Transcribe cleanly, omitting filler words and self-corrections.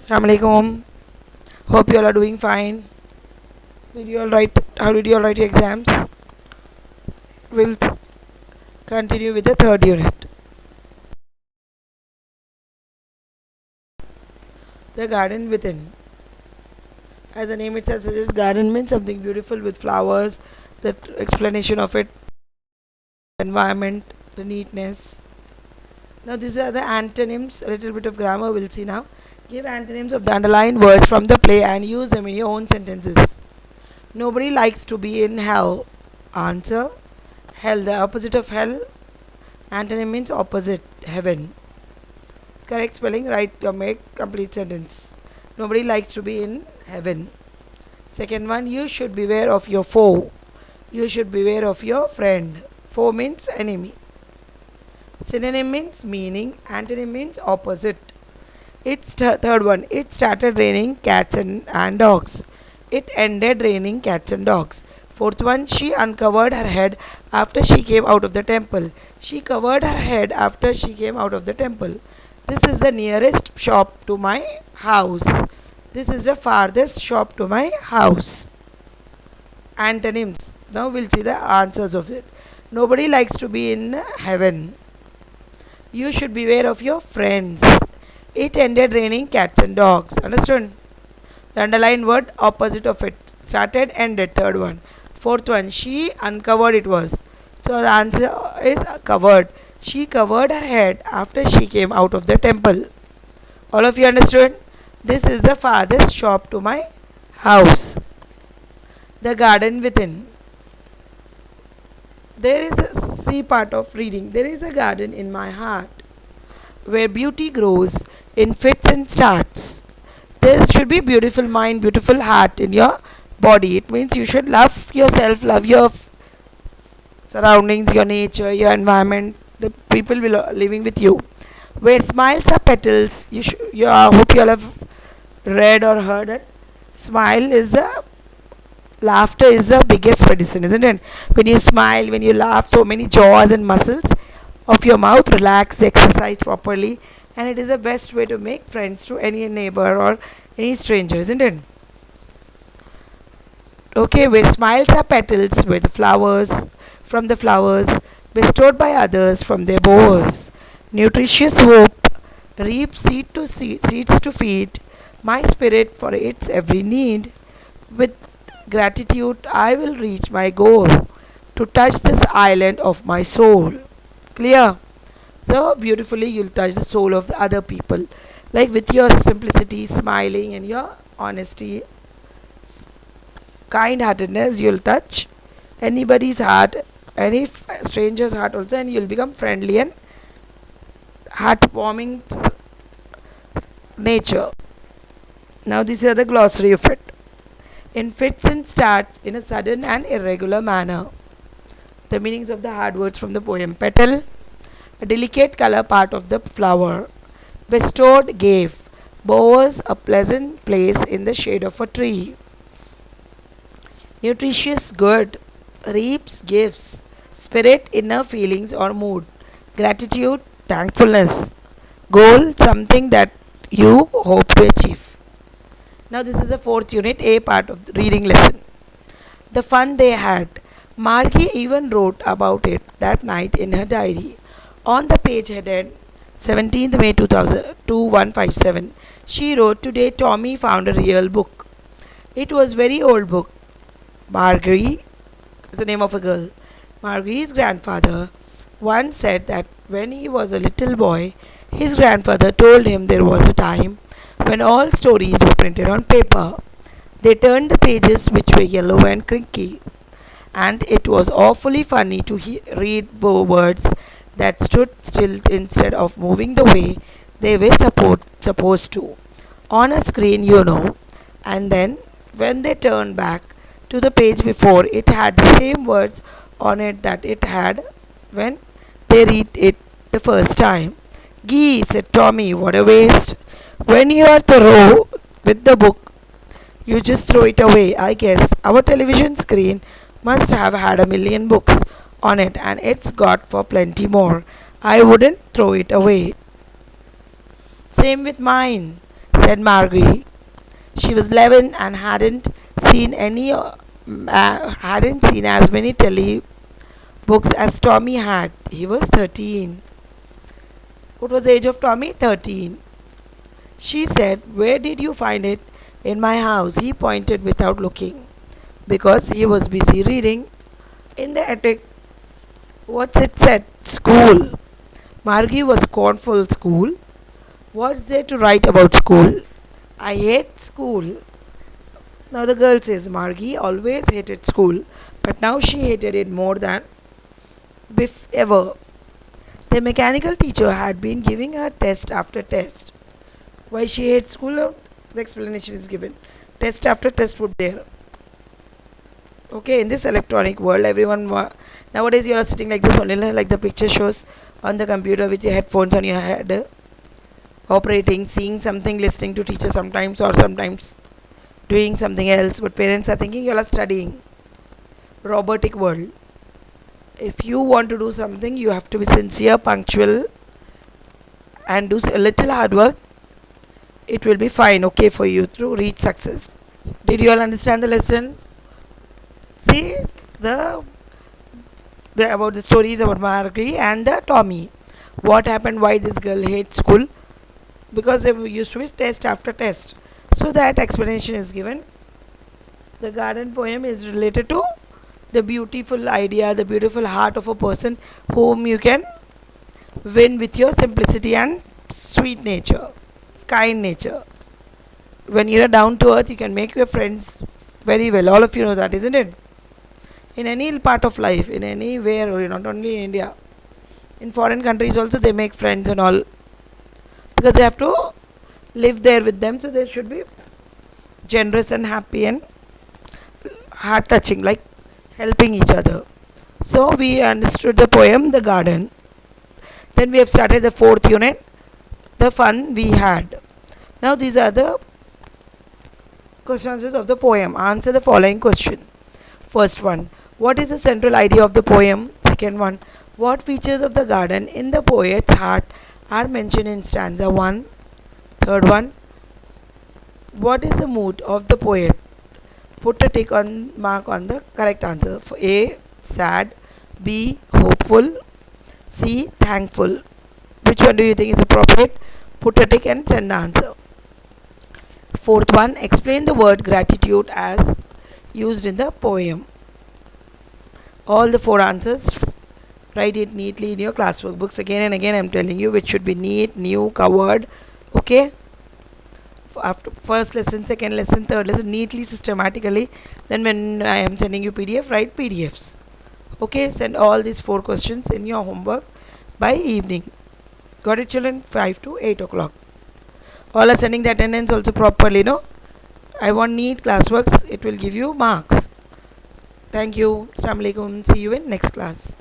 Assalamu alaikum. Hope you all are doing fine. Did you all write? How did you all write your exams? We'll continue with the third unit. The garden within. As the name itself suggests, garden means something beautiful with flowers. The explanation of it, environment, the neatness. Now these are the antonyms. A little bit of grammar we'll see now. Give antonyms of the underlined words from the play and use them in your own sentences. Nobody likes to be in hell. Answer. Hell, the opposite of hell. Antonym means opposite, heaven. Correct spelling, write or make complete sentence. Nobody likes to be in heaven. Second one, you should beware of your foe. You should beware of your friend. Foe means enemy. Synonym means meaning. Antonym means opposite. It's third one. It started raining cats and dogs. It ended raining cats and dogs. Fourth one, she uncovered her head after she came out of the temple. She covered her head after she came out of the temple. This is the nearest shop to my house. This is the farthest shop to my house. Antonyms. Now we'll see the answers of it. Nobody likes to be in heaven. You should beware of your friends. It ended raining cats and dogs. Understood? The underlined word opposite of it. Started, ended. Third one. Fourth one. She uncovered it was. So the answer is covered. She covered her head after she came out of the temple. All of you understood? This is the farthest shop to my house. The garden within. There is a C part of reading. There is a garden in my heart where beauty grows in fits and starts. There should be beautiful mind, beautiful heart in your body. It means you should love yourself, love your surroundings, your nature, your environment, the people living with you. Where smiles are petals. I hope you all have read or heard it. Laughter is the biggest medicine, isn't it? When you smile, when you laugh, so many jaws and muscles of your mouth relax, exercise properly, and it is the best way to make friends to any neighbor or any stranger, isn't it? Okay, where smiles are petals, where the flowers from the flowers bestowed by others from their bowers. Nutritious hope reaps seeds to feed my spirit for its every need. With gratitude, I will reach my goal to touch this island of my soul. Clear? So beautifully, you'll touch the soul of the other people, like with your simplicity, smiling, and your honesty, kind-heartedness. You'll touch anybody's heart, any stranger's heart also, and you'll become friendly and heartwarming nature. Now, these are the glossary of it. In fits and starts in a sudden and irregular manner. The meanings of the hard words from the poem. Petal, a delicate color part of the flower. Bestowed, gave. Bowers, a pleasant place in the shade of a tree. Nutritious, good. Reaps, gives. Spirit, inner feelings or mood. Gratitude, thankfulness. Goal, something that you hope to achieve. Now this is the fourth unit, A part of the reading lesson. The fun they had. Margie even wrote about it that night in her diary. On the page headed 17th May 2157, she wrote, "Today Tommy found a real book. It was very old book. Margie is the name of a girl. Margie's grandfather once said that when he was a little boy, his grandfather told him there was a time when all stories were printed on paper. They turned the pages which were yellow and crinkly, and it was awfully funny to read words that stood still instead of moving the way they were supposed to on a screen, you know. And then when they turned back to the page before, it had the same words on it that it had when they read it the first time." "Gee," said Tommy, "what a waste. When you are through with the book, you just throw it away. I guess our television screen must have had a million books on it, and it's got for plenty more. I wouldn't throw it away." "Same with mine," said Margie. She was 11 and hadn't seen as many telly books as Tommy had. He was 13. What was the age of Tommy? 13. She said, "Where did you find it?" "In my house," he pointed without looking, because he was busy reading. "In the attic." "What's it said?" "School." Margie was scornful. "School? What's there to write about school?" "I hate school." Now the girl says Margie always hated school, but now she hated it more than ever. The mechanical teacher had been giving her test after test. Why she hates school? The explanation is given. Test after test would be there. Okay, in this electronic world, nowadays you are sitting like this only, like the picture shows, on the computer with your headphones on your head, operating, seeing something, listening to teacher sometimes, or sometimes doing something else. But parents are thinking you are studying. Robotic world. If you want to do something, you have to be sincere, punctual, and do a little hard work. It will be fine, okay, for you to reach success. Did you all understand the lesson? See the about the stories about Margie and the Tommy. What happened? Why this girl hates school? Because they used to be test after test. So that explanation is given. The garden poem is related to the beautiful idea, the beautiful heart of a person whom you can win with your simplicity and sweet nature, kind nature. When you are down to earth, you can make your friends very well. All of you know that, isn't it? In any part of life, in anywhere, not only in India, in foreign countries also they make friends and all, because they have to live there with them. So they should be generous and happy and heart touching, like helping each other. So we understood the poem The Garden. Then we have started the fourth unit, the fun we had. Now these are the questions of the poem. Answer the following question. First one, what is the central idea of the poem? Second one, what features of the garden in the poet's heart are mentioned in stanza 1? Third one, what is the mood of the poet? Put a tick on mark on the correct answer. For A, sad. B, hopeful. C, thankful. Which one do you think is appropriate? Put a tick and send the answer. Fourth one, explain the word gratitude as used in the poem. All the four answers, write it neatly in your classwork books. Again and again I am telling you which should be neat, new, covered. Okay, after first lesson, second lesson, third lesson, neatly, systematically. Then when I am sending you PDF, write PDFs. Okay, send all these four questions in your homework by evening. Got it, children? 5 to 8 o'clock. All are sending the attendance also properly, no? I want neat classworks. It will give you marks. Thank you. Assalamu alaikum. See you in next class.